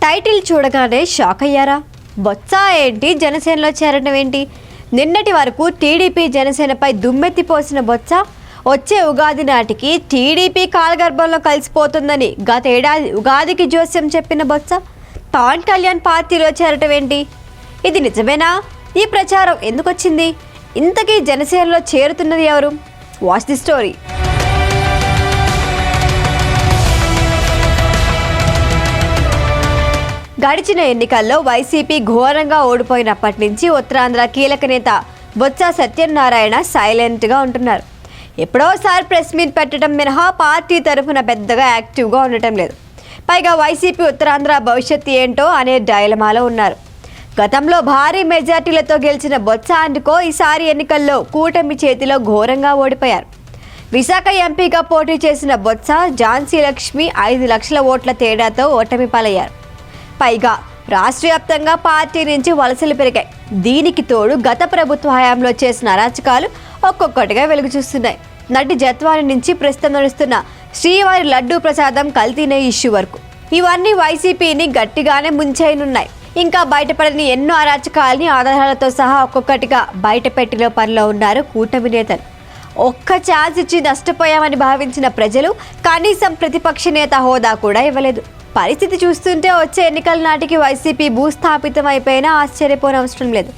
Title చూడగానే shock అయ్యారా? బొత్స ఏంటి, జనసేనలో చేరడం ఏంటి? నిన్నటి వరకు టీడీపీ జనసేనపై దుమ్మెత్తిపోసిన బొత్స వచ్చే ఉగాది నాటికి టీడీపీ కాలగర్భంలో కలిసిపోతుందని గత ఏడాది ఉగాదికి జోస్యం చెప్పిన బొత్స పవన్ కళ్యాణ్ పార్టీలో చేరటం ఏంటి? ఇది నిజమేనా? ఈ ప్రచారం ఎందుకు వచ్చింది? ఇంతకీ జనసేనలో చేరుతున్నది ఎవరు? Watch the story. గడిచిన ఎన్నికల్లో వైసీపీ ఘోరంగా ఓడిపోయినప్పటి నుంచి ఉత్తరాంధ్ర కీలక నేత బొత్స సత్యనారాయణ సైలెంట్గా ఉంటున్నారు. ఎప్పుడోసారి ప్రెస్ మీట్ పెట్టడం మినహా పార్టీ తరఫున పెద్దగా యాక్టివ్గా ఉండటం లేదు. పైగా వైసీపీ ఉత్తరాంధ్ర భవిష్యత్తు ఏంటో అనే డైలమాలో ఉన్నారు. గతంలో భారీ మెజార్టీలతో గెలిచిన బొత్స అందుకో ఈసారి ఎన్నికల్లో కూటమి చేతిలో ఘోరంగా ఓడిపోయారు. విశాఖ ఎంపీగా పోటీ చేసిన బొత్స ఝాన్సీ లక్ష్మి 5 లక్షల ఓట్ల తేడాతో ఓటమి పాలయ్యారు. పైగా రాష్ట్ర వ్యాప్తంగా పార్టీ నుంచి వలసలు పెరిగాయి. దీనికి తోడు గత ప్రభుత్వ హయాంలో చేసిన అరాచకాలు ఒక్కొక్కటిగా వెలుగు చూస్తున్నాయి. నటి జత్వాని నుంచి ప్రస్తుతం నడుస్తున్న శ్రీవారి లడ్డూ ప్రసాదం కల్తీనే ఇష్యూ వరకు ఇవన్నీ వైసీపీని గట్టిగానే ముంచేయనున్నాయి. ఇంకా బయటపడని ఎన్నో అరాచకాలని ఆధారాలతో సహా ఒక్కొక్కటిగా బయటపెట్టిలో పనిలో ఉన్నారు కూటమి నేతలు. ఒక్క ఛాన్స్ ఇచ్చి నష్టపోయామని భావించిన ప్రజలు కనీసం ప్రతిపక్ష నేత హోదా కూడా ఇవ్వలేదు. పరిస్థితి చూస్తుంటే వచ్చే ఎన్నికల నాటికి వైసీపీ భూస్థాపితం అయిపోయినా ఆశ్చర్యపోనవసరం లేదు.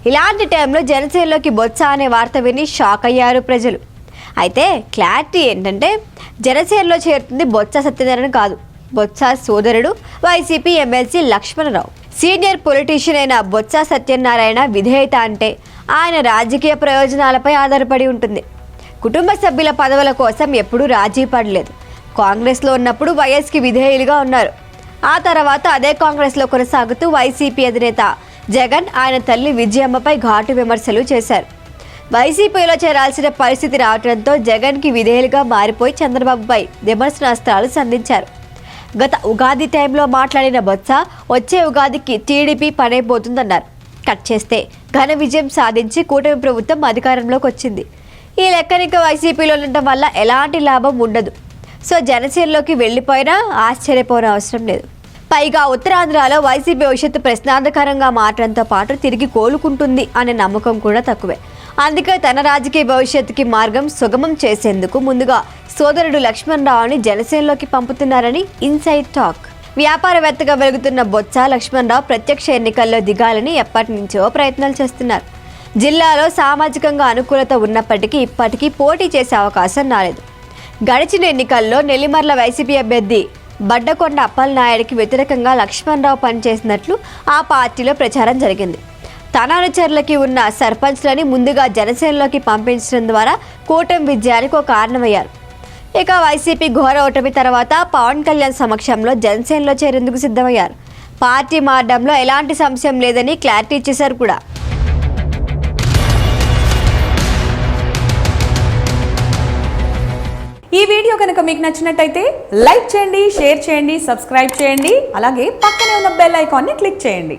ఇలాంటి టైంలో జనసేనలోకి బొత్స అనే వార్త విని షాక్ అయ్యారు ప్రజలు. అయితే క్లారిటీ ఏంటంటే జనసేనలో చేరుతుంది బొత్స సత్యనారాయణ కాదు, బొత్స సోదరుడు YCP MLC Lakshmanarao. Senior politician అయిన బొత్స సత్యనారాయణ విధేయత అంటే ఆయన రాజకీయ ప్రయోజనాలపై ఆధారపడి ఉంటుంది. కుటుంబ సభ్యుల పదవుల కోసం ఎప్పుడూ రాజీ పడలేదు. కాంగ్రెస్లో ఉన్నప్పుడు వైఎస్కి విధేయులుగా ఉన్నారు. ఆ తర్వాత అదే కాంగ్రెస్లో కొనసాగుతూ వైసీపీ అధినేత జగన్ ఆయన తల్లి విజయమ్మపై ఘాటు విమర్శలు చేశారు. వైసీపీలో చేరాల్సిన పరిస్థితి రావడంతో జగన్కి విధేయులుగా మారిపోయి చంద్రబాబుపై విమర్శనాస్త్రాలు సంధించారు. గత ఉగాది టైంలో మాట్లాడిన బొత్స వచ్చే ఉగాదికి టీడీపీ పనైపోతుందన్నారు. కట్ చేస్తే ఘన విజయం సాధించి కూటమి ప్రభుత్వం అధికారంలోకి వచ్చింది. ఈ లెక్కనిక వైసీపీలో ఉండటం వల్ల ఎలాంటి లాభం ఉండదు. సో జనసేనలోకి వెళ్ళిపోయినా ఆశ్చర్యపోయిన అవసరం లేదు. పైగా ఉత్తరాంధ్రలో వైసీపీ భవిష్యత్తు ప్రశ్నార్థకరంగా మారడంతో పాటు తిరిగి కోలుకుంటుంది అనే నమ్మకం కూడా తక్కువే. అందుకే తన రాజకీయ భవిష్యత్తుకి మార్గం సుగమం చేసేందుకు ముందుగా సోదరుడు లక్ష్మణరావుని జనసేనలోకి పంపుతున్నారని ఇన్సైడ్ టాక్. వ్యాపారవేత్తగా వెలుగుతున్న బొత్స లక్ష్మణరావు ప్రత్యక్ష ఎన్నికల్లో దిగాలని ఎప్పటి నుంచో ప్రయత్నాలు చేస్తున్నారు. జిల్లాలో సామాజికంగా అనుకూలత ఉన్నప్పటికీ ఇప్పటికీ పోటీ చేసే అవకాశం రాలేదు. గడిచిన ఎన్నికల్లో నెల్లిమర్ల వైసీపీ అభ్యర్థి బడ్డకొండ అప్పలనాయుడికి వ్యతిరేకంగా లక్ష్మణరావు పనిచేసినట్లు ఆ పార్టీలో ప్రచారం జరిగింది. తన అనుచరులకి ఉన్న సర్పంచ్లని ముందుగా జనసేనలోకి పంపించడం ద్వారా కూటమి విజయానికి ఒక కారణమయ్యారు. ఇక వైసీపీ ఘోర ఓటమి తర్వాత పవన్ కళ్యాణ్ సమక్షంలో జనసేనలో చేరేందుకు సిద్ధమయ్యారు. పార్టీ మారడంలో ఎలాంటి సంశయం లేదని క్లారిటీ ఇచ్చేశారు కూడా. ఈ వీడియో కనుక మీకు నచ్చినట్టయితే లైక్ చేయండి, షేర్ చేయండి, సబ్స్క్రైబ్ చేయండి. అలాగే పక్కనే ఉన్న బెల్ ఐకాన్ని క్లిక్ చేయండి.